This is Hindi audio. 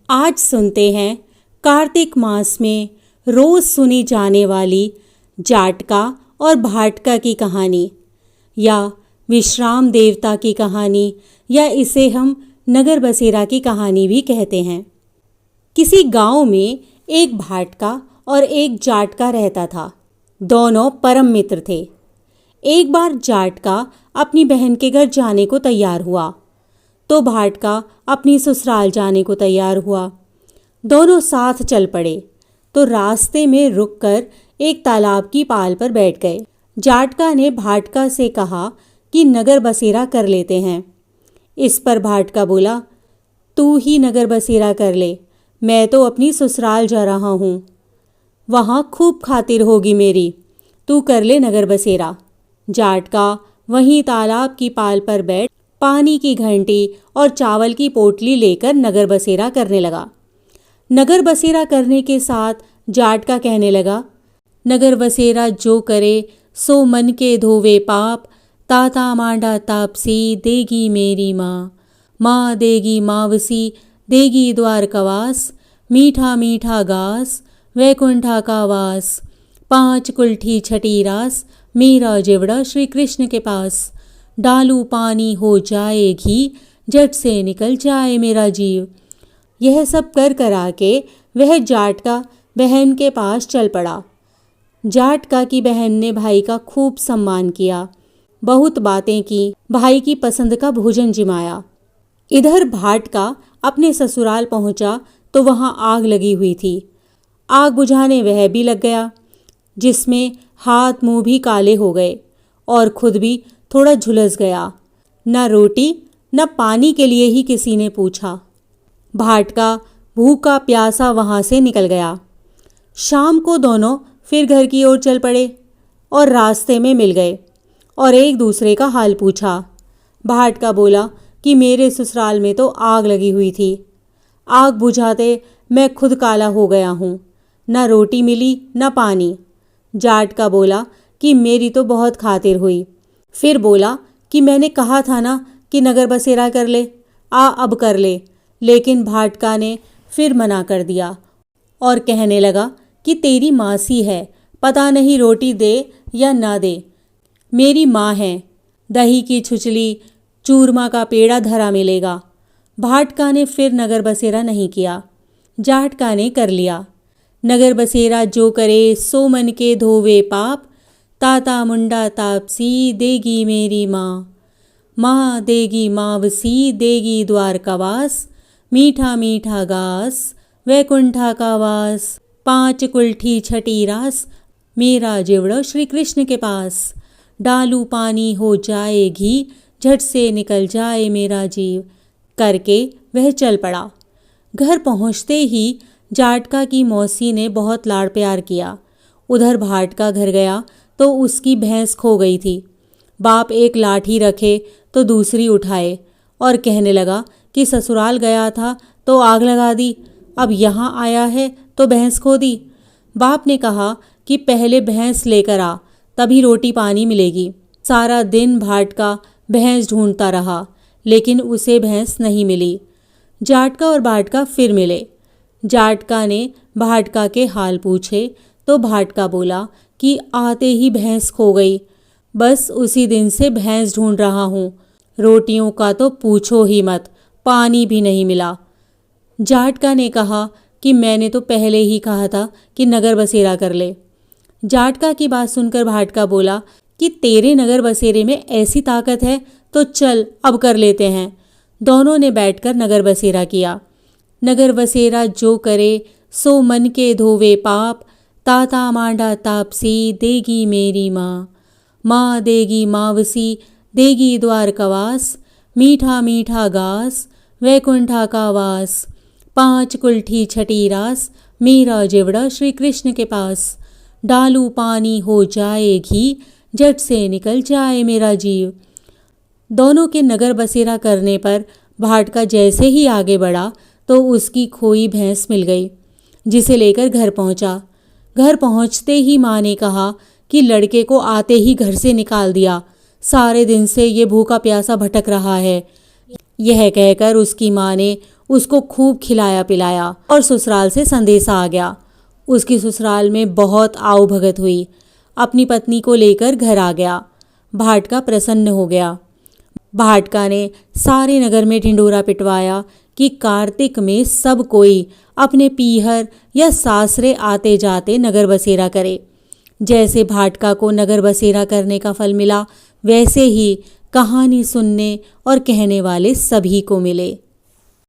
आज सुनते हैं कार्तिक मास में रोज सुनी जाने वाली जाटका और भाटका की कहानी, या विश्राम देवता की कहानी, या इसे हम नगर बसेरा की कहानी भी कहते हैं। किसी गांव में एक भाटका और एक जाटका रहता था। दोनों परम मित्र थे। एक बार जाटका अपनी बहन के घर जाने को तैयार हुआ तो भाटका अपनी ससुराल जाने को तैयार हुआ। दोनों साथ चल पड़े तो रास्ते में रुककर एक तालाब की पाल पर बैठ गए। जाटका ने भाटका से कहा कि नगर बसेरा कर लेते हैं। इस पर भाटका बोला, तू ही नगर बसेरा कर ले, मैं तो अपनी ससुराल जा रहा हूँ, वहाँ खूब खातिर होगी मेरी, तू कर ले नगर बसेरा। जाटका वहीं तालाब की पाल पर बैठ पानी की घंटी और चावल की पोटली लेकर नगर बसेरा करने लगा। नगर बसेरा करने के साथ जाटका कहने लगा, नगर बसेरा जो करे सो मन के धोवे पाप, ताता मांडा तापसी देगी मेरी माँ, माँ देगी मावसी देगी द्वार कवास, मीठा मीठा घास वैकुंठा का वास, 5 कुल्ठी छठी रास मेरा जेवड़ा श्री कृष्ण के पास, डालू पानी हो जाए घी झट से निकल जाए मेरा जीव। यह सब कर करा के वह जाटका बहन के पास चल पड़ा। जाटका की बहन ने भाई का खूब सम्मान किया, बहुत बातें की, भाई की पसंद का भोजन जिमाया। इधर भाटका अपने ससुराल पहुंचा तो वहां आग लगी हुई थी। आग बुझाने वह भी लग गया, जिसमें हाथ मुंह भी काले हो गए और खुद भी थोड़ा झुलस गया। न रोटी न पानी के लिए ही किसी ने पूछा। भाटका भूखा प्यासा वहां से निकल गया। शाम को दोनों फिर घर की ओर चल पड़े और रास्ते में मिल गए और एक दूसरे का हाल पूछा। भाटका बोला कि मेरे ससुराल में तो आग लगी हुई थी, आग बुझाते मैं खुद काला हो गया हूँ, न रोटी मिली न पानी। जाटका बोला कि मेरी तो बहुत खातिर हुई। फिर बोला कि मैंने कहा था ना कि नगर बसेरा कर ले, आ अब कर ले। लेकिन भाटका ने फिर मना कर दिया और कहने लगा कि तेरी मासी है, पता नहीं रोटी दे या ना दे, मेरी माँ है, दही की छुचली चूरमा का पेड़ा धरा मिलेगा। भाटका ने फिर नगर बसेरा नहीं किया, जाटका ने कर लिया। नगर बसेरा जो करे सो मन के धोवे पाप, ताता मुंडा तापसी देगी मेरी माँ, माँ देगी मावसी देगी द्वार कवास, मीठा मीठा घास वैकुंठा का वास, 5 कुल्ठी छठी रास मेरा जेवड़ा श्री कृष्ण के पास, डालू पानी हो जाए घी झट से निकल जाए मेरा जीव। करके वह चल पड़ा। घर पहुँचते ही जाटका की मौसी ने बहुत लाड़ प्यार किया। उधर भाटका घर गया तो उसकी भैंस खो गई थी। बाप एक लाठी रखे तो दूसरी उठाए और कहने लगा कि ससुराल गया था तो आग लगा दी, अब यहाँ आया है तो भैंस खो दी। बाप ने कहा कि पहले भैंस लेकर आ, तभी रोटी पानी मिलेगी। सारा दिन भाटका भैंस ढूंढता रहा, लेकिन उसे भैंस नहीं मिली। जाटका और भाटका फिर मिले। जाटका ने भाटका के हाल पूछे तो भाटका बोला कि आते ही भैंस खो गई, बस उसी दिन से भैंस ढूंढ रहा हूँ, रोटियों का तो पूछो ही मत, पानी भी नहीं मिला। जाटका ने कहा कि मैंने तो पहले ही कहा था कि नगर बसेरा कर ले। जाटका की बात सुनकर भाटका बोला कि तेरे नगर बसेरे में ऐसी ताकत है तो चल अब कर लेते हैं। दोनों ने बैठकर नगर बसेरा किया। नगर बसेरा जो करे सो मन के धोवे पाप, ताता मांडा तापसी देगी मेरी माँ, माँ देगी मावसी देगी द्वार कवास, मीठा मीठा घास वैकुंठा का वास, 5 कुल्ठी छठी रास मेरा जेवड़ा श्री कृष्ण के पास, डालू पानी हो जाए घी झट से निकल जाए मेरा जीव। दोनों के नगर बसेरा करने पर भाटका जैसे ही आगे बढ़ा तो उसकी खोई भैंस मिल गई, जिसे लेकर घर पहुंचा। घर पहुंचते ही माँ ने कहा कि लड़के को आते ही घर से निकाल दिया, सारे दिन से ये भूखा प्यासा भटक रहा है। यह कहकर उसकी माँ ने उसको खूब खिलाया पिलाया और ससुराल से संदेशा आ गया। उसकी ससुराल में बहुत आओ भगत हुई। अपनी पत्नी को लेकर घर आ गया। भाटका प्रसन्न हो गया। भाटका ने सारे नगर में ढिंढोरा पिटवाया कि कार्तिक में सब कोई अपने पीहर या सासरे आते जाते नगर बसेरा करे। जैसे भाटका को नगर बसेरा करने का फल मिला, वैसे ही कहानी सुनने और कहने वाले सभी को मिले।